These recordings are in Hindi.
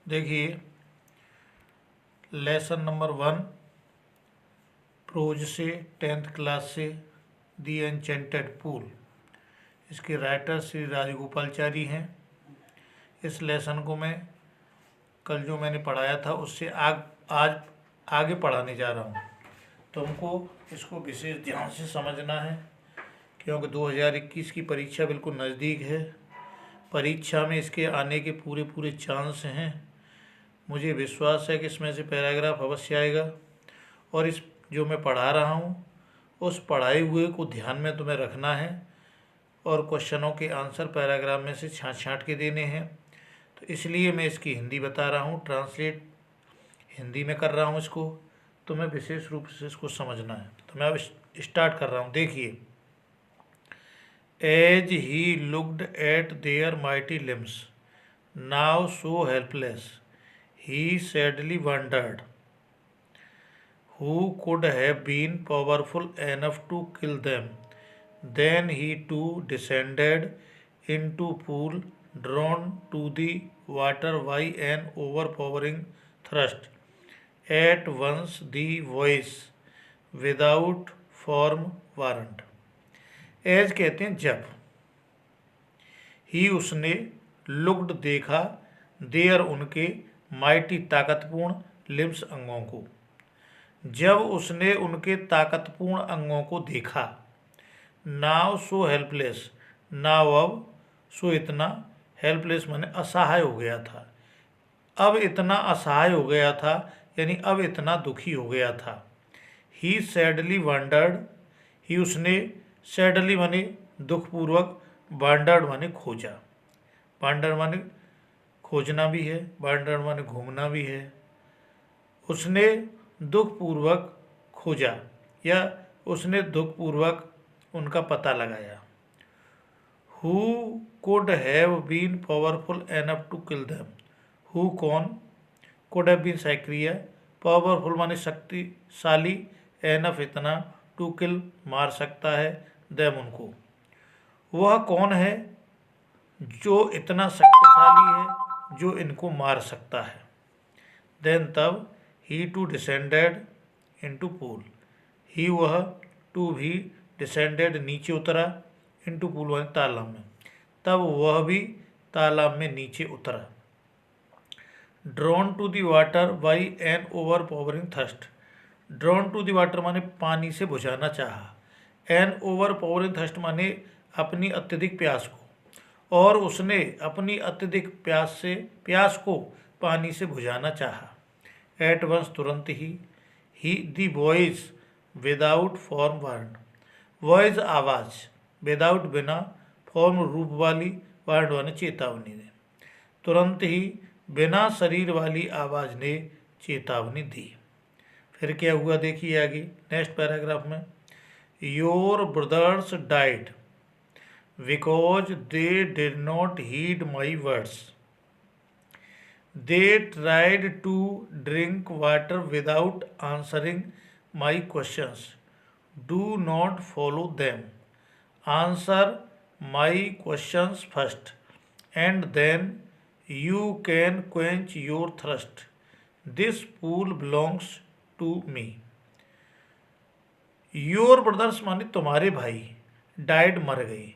देखिए, लेसन नंबर 1 प्रोज से 10th क्लास से दी एनचेंटेड पूल। इसके राइटर श्री राजगोपालचारी हैं। इस लेसन को मैं कल जो मैंने पढ़ाया था उससे आज आगे पढ़ाने जा रहा हूँ। तुमको इसको विशेष ध्यान से समझना है, क्योंकि 2021 की परीक्षा बिल्कुल नज़दीक है। परीक्षा में इसके आने के पूरे पूरे चांस हैं। मुझे विश्वास है कि इसमें से पैराग्राफ अवश्य आएगा, और इस जो मैं पढ़ा रहा हूँ उस पढ़ाए हुए को ध्यान में तुम्हें रखना है, और क्वेश्चनों के आंसर पैराग्राफ में से छाँट छाँट के देने हैं। तो इसलिए मैं इसकी हिंदी बता रहा हूँ, ट्रांसलेट हिंदी में कर रहा हूँ इसको। तुम्हें विशेष रूप से इसको समझना है। तो मैं अब स्टार्ट कर रहा हूँ। देखिए, as he looked at their mighty limbs, now so helpless, he sadly wondered who could have been powerful enough to kill them. Then he too descended into pool, drawn to the water by an overpowering thirst. At once the voice without form warrant. As कहते हैं जब, ही उसने, लुक्ड देखा, देयर उनके, माइटी ताकतपूर्ण, लिम्स अंगों को। जब उसने उनके ताकतपूर्ण अंगों को देखा। नाव सो हेल्पलेस, नाव अब, सो इतना, हेल्पलेस माने असहाय हो गया था। अब इतना असहाय हो गया था, यानी अब इतना दुखी हो गया था। ही सैडली वंडर्ड, ही उसने, सैडली माने दुखपूर्वक, वंडर्ड माने खोजा। वंडर माने खोजना भी है, वंडर माने घूमना भी है। उसने दुखपूर्वक खोजा, या उसने दुखपूर्वक उनका पता लगाया। Who could have been powerful enough to kill them, who कौन, कुड हैव बीन सक्रिय, पावरफुल माने शक्तिशाली, एनफ इतना, टू किल मार सकता है, देम उनको। वह कौन है जो इतना शक्तिशाली है जो इनको मार सकता है। देन तब, ही टू डिसेंडेड इनटू पूल, ही वह, टू भी, डिसेंडेड नीचे उतरा, इनटू पूल माने तालाब में, तब वह भी तालाब में नीचे उतरा। Drawn to the water by an overpowering thirst, drawn to the water माने पानी से बुझाना चाहा, एन ओवर पावरिंग थर्स्ट माने अपनी अत्यधिक प्यास को, और उसने अपनी अत्यधिक प्यास को पानी से बुझाना चाहा। एट वंस तुरंत ही the voice without form word, voice आवाज़, विदाउट बिना, फॉर्म रूप वाली, वर्ड वाले चेतावनी दे, तुरंत ही बिना शरीर वाली आवाज़ ने चेतावनी दी। फिर क्या हुआ देखिए आगे नेक्स्ट पैराग्राफ में। Your brothers died because they did not heed my words. They tried to drink water without answering my questions. Do not follow them. Answer my questions first, and then you can quench your thirst. This pool belongs to me. Your brothers माने तुम्हारे भाई, डाइड मर गए,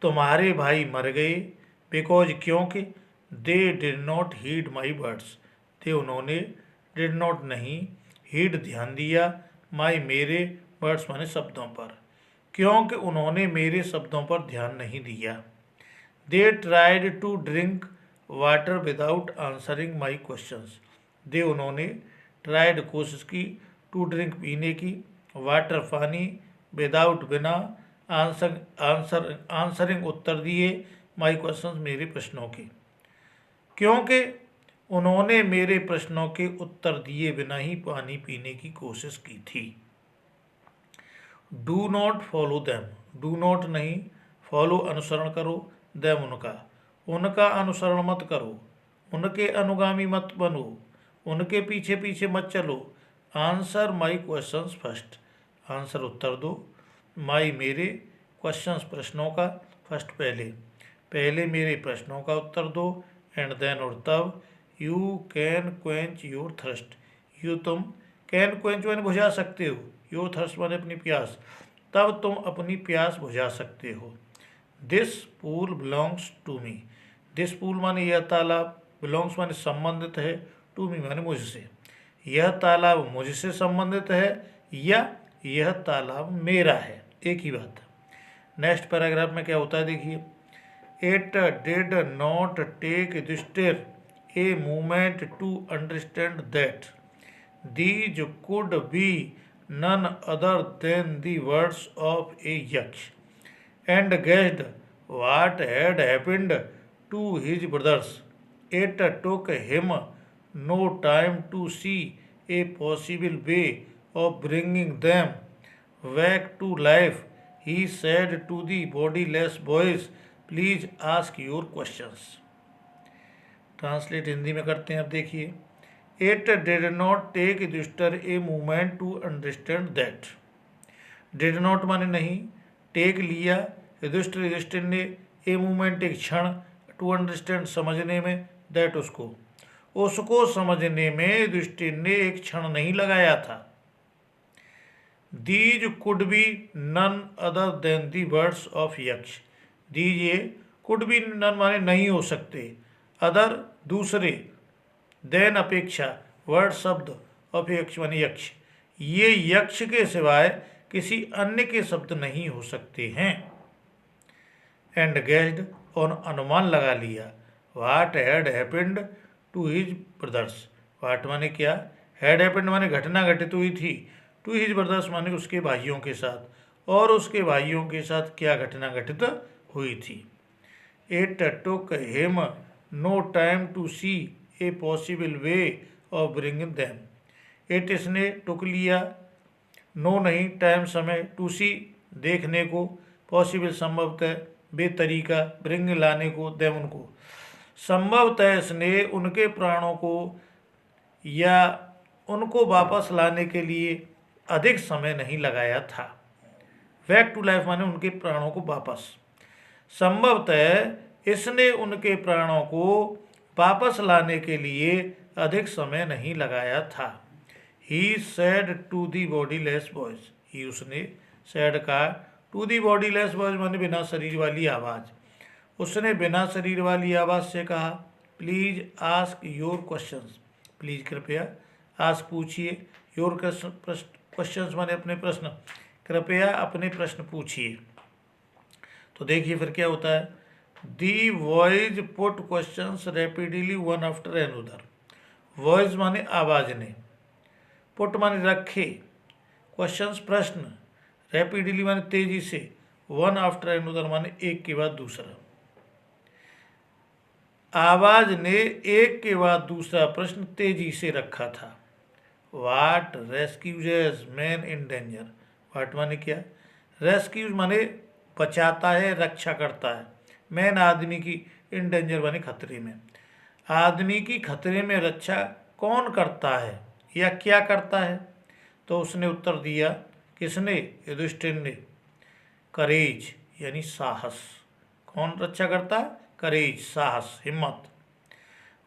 तुम्हारे भाई मर गए, बिकॉज क्योंकि, they did not heed my words, they उन्होंने, डिड नॉट नहीं, हीड ध्यान दिया, माई मेरे, वर्ड्स माने शब्दों पर, क्योंकि उन्होंने मेरे शब्दों पर ध्यान नहीं दिया। They tried to drink water without answering my questions, they उन्होंने, ट्राइड कोशिश की, टू ड्रिंक पीने की, वाटर पानी, विदाउट बिना, आंसरिंग उत्तर दिए, माई क्वेश्चंस मेरे प्रश्नों के, क्योंकि उन्होंने मेरे प्रश्नों के उत्तर दिए बिना ही पानी पीने की कोशिश की थी। Do not follow them, do not नहीं, फॉलो अनुसरण करो, देम उनका अनुसरण मत करो, उनके अनुगामी मत बनो, उनके पीछे पीछे मत चलो। Answer my questions first, answer उत्तर दो, माई मेरे, क्वेश्चंस प्रश्नों का, फर्स्ट पहले मेरे प्रश्नों का उत्तर दो, एंड देन और तब, you can quench your thirst, you तुम कैन क्वेंच माने बुझा सकते हो, योर थर्स्ट माने अपनी प्यास, तब तुम अपनी प्यास बुझा सकते हो। This pool belongs to me, this pool माने यह तालाब, बिलोंग्स माने संबंधित है, टू मी माने मुझसे, यह तालाब मुझसे संबंधित है या यह तालाब मेरा है, एक ही बात है। नेक्स्ट पैराग्राफ में क्या होता है देखिए, इट डिड नॉट टेक दिस्टर a moment to understand that these could be none other than the words of a Yaksha and guessed what had happened to his brothers. It took him no time to see a possible way of bringing them back to life. He said to the bodiless boys, please ask your questions. Translate Hindi में करते हैं, अब देखिए, it did not take Yudhishthira a moment to understand that, did not माने नहीं, टेक लिया, युधिष्ठिर ने, ए मोमेंट एक क्षण, टू अंडरस्टैंड समझने में, दैट उसको समझने में युधिष्ठिर ने एक क्षण नहीं लगाया था। These could be none other than the words of Yaksha, these ये कुड बी नन माने नहीं हो सकते, अदर दूसरे, देन अपेक्षा, वर्ड शब्द, ऑफ यक्ष माने यक्ष, ये यक्ष के सिवाय किसी अन्य के शब्द नहीं हो सकते हैं। एंड गेस्ड और अनुमान लगा लिया, what had happened to his brothers, what माने क्या, हैड हैपेंड माने घटना घटित हुई थी, टू हिज ब्रदर्स माने उसके भाइयों के साथ, और उसके भाइयों के साथ क्या घटना घटित हुई थी। It took him no time to see a possible way of bringing them, it इसने टुक लिया, नो नहीं टाइम समय, टू सी देखने को, पॉसिबल संभवतः, बे तरीका, ब्रिंग लाने को, देम उनको, संभवतः इसने उनके प्राणों को या उनको वापस लाने के लिए अधिक समय नहीं लगाया था। बैक टू लाइफ माने उनके प्राणों को वापस, संभवतः इसने उनके प्राणों को वापस लाने के लिए अधिक समय नहीं लगाया था। He said to the bodiless boys, he उसने, सैड का, टू दी बॉडीलेस बॉयज माने बिना शरीर वाली आवाज़, उसने बिना शरीर वाली आवाज़ से कहा, please ask your questions, please कृपया, आस्क पूछिए, योर क्वेश्चंस माने अपने प्रश्न, कृपया अपने प्रश्न पूछिए। तो देखिए फिर क्या होता है, the voice put questions rapidly one after another, voice माने आवाज़ ने, पुट माने रखे, क्वेश्चंस प्रश्न, रैपिडली माने तेजी से, वन आफ्टर अनदर माने एक के बाद दूसरा, आवाज ने एक के बाद दूसरा प्रश्न तेजी से रखा था। वाट रेस्क्यूजेस मैन इन डेंजर, वाट माने क्या, रेस्क्यूज माने बचाता है, रक्षा करता है, मैन आदमी की, इन डेंजर माने खतरे में, आदमी की खतरे में रक्षा कौन करता है या क्या करता है। तो उसने उत्तर दिया, किसने, युधिष्ठिर ने, करेज यानी साहस, कौन रक्षा करता है, करेज साहस हिम्मत।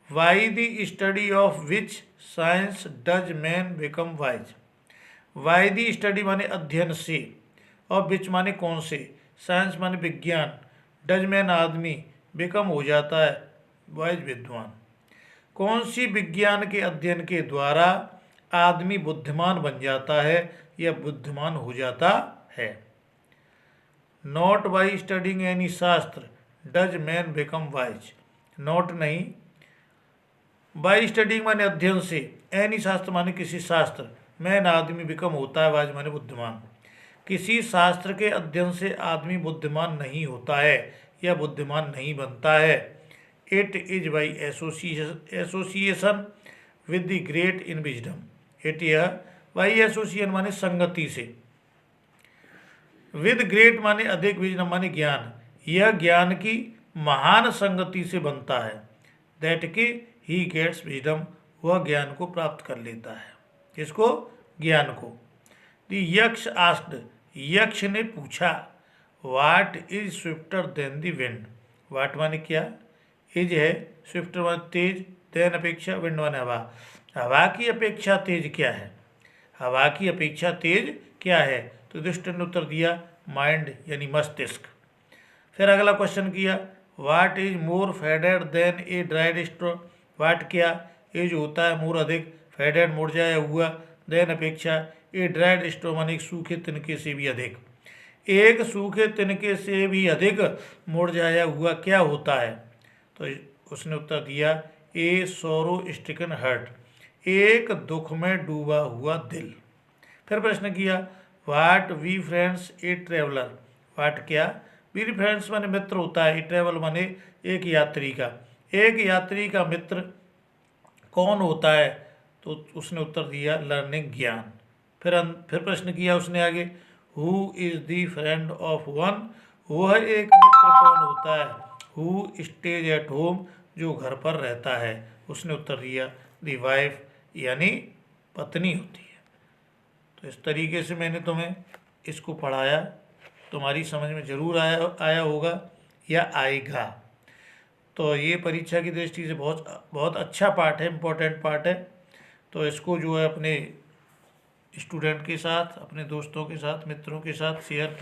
Why the study of which science does man become wise, why the study माने अध्ययन से, और विच माने कौन से, साइंस माने विज्ञान, डज मैन आदमी, बिकम हो जाता है वाइज विद्वान, कौन सी विज्ञान के अध्ययन के द्वारा आदमी बुद्धिमान बन जाता है या बुद्धिमान हो जाता है। नॉट बाई स्टडिंग एनी शास्त्र does man become wise, not नहीं, बाई स्टडिंग माने अध्ययन से, एनी शास्त्र माने किसी शास्त्र, मैन आदमी बिकम होता है, वाइज माने बुद्धिमान, किसी शास्त्र के अध्ययन से आदमी बुद्धिमान नहीं होता है या बुद्धिमान नहीं बनता है। It is by association with the great in wisdom, it यह, बाई एसोसिएशन माने संगति से, विद ग्रेट माने अधिक, विजडम माने ज्ञान, यह ज्ञान की महान संगति से बनता है। दैट कि ही गेट्स विजडम, वह ज्ञान को प्राप्त कर लेता है, किसको, ज्ञान को। द यक्ष आस्क्ड, यक्ष ने पूछा, what is swifter than the wind, what माने क्या, इज है, स्विफ्टर माने तेज, देन अपेक्षा, विंड माने हवा, हवा की अपेक्षा तेज क्या है, हवा की अपेक्षा तेज क्या है, तो युधिष्ठिर ने उत्तर दिया माइंड यानी मस्तिष्क। फिर अगला क्वेश्चन किया, what is more faded than a dried straw, what क्या, ये जो होता है मोर अधिक, फेडेड मुरझाया हुआ, देन अपेक्षा, ए ड्राइड स्ट्रॉ माने एक सूखे तिनके से भी अधिक, एक सूखे तिनके से भी अधिक मुरझाया हुआ क्या होता है, तो उसने उत्तर दिया ए सोरो स्टिकन हर्ट, एक दुख में डूबा हुआ दिल। फिर प्रश्न किया, what befriends a traveller, what क्या, वी फ्रेंड्स माने मित्र होता है, ए ट्रेवल माने एक यात्री का, एक यात्री का मित्र कौन होता है, तो उसने उत्तर दिया लर्निंग ज्ञान। फिर प्रश्न किया उसने आगे, who is the friend of one, वह एक मित्र कौन होता है, हु स्टेज एट होम, जो घर पर रहता है, उसने उत्तर दिया दी वाइफ यानी पत्नी होती है। तो इस तरीके से मैंने तुम्हें इसको पढ़ाया, तुम्हारी समझ में ज़रूर आया होगा या आएगा। तो ये परीक्षा की दृष्टि से बहुत बहुत अच्छा पार्ट है, इम्पोर्टेंट पार्ट है। तो इसको जो है अपने स्टूडेंट के साथ, अपने दोस्तों के साथ, मित्रों के साथ शेयर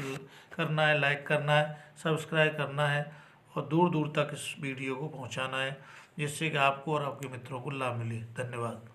करना है, लाइक करना है, सब्सक्राइब करना है और दूर दूर तक इस वीडियो को पहुंचाना है, जिससे कि आपको और आपके मित्रों को लाभ मिले। धन्यवाद।